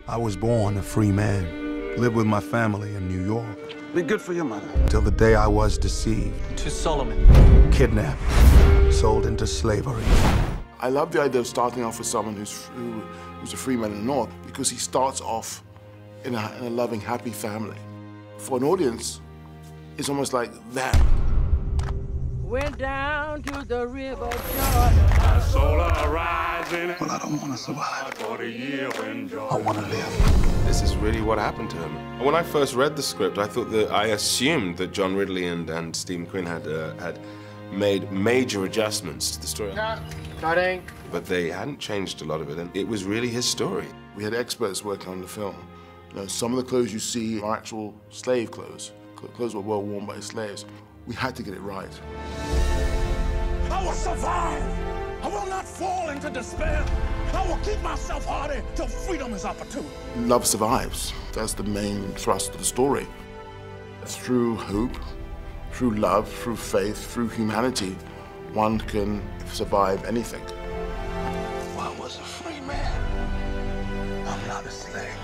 I was born a free man, lived with my family in New York. Be good for your mother. Till the day I was deceived. To Solomon. Kidnapped, sold into slavery. I love the idea of starting off with someone who's a free man in the North, because he starts off in a loving, happy family. For an audience, it's almost like that. Went down to the river Jordan. Well, I don't want to survive. I want to live. This is really what happened to him. When I first read the script, I assumed that John Ridley and Stephen Quinn had made major adjustments to the story. Cutting. But they hadn't changed a lot of it, and it was really his story. We had experts working on the film. You know, some of the clothes you see are actual slave clothes. Clothes were well worn by slaves. We had to get it right. I will survive. I will not fall into despair. I will keep myself hardy till freedom is opportune. Love survives. That's the main thrust of the story. Through hope, through love, through faith, through humanity, one can survive anything. I was a free man. I'm not a slave.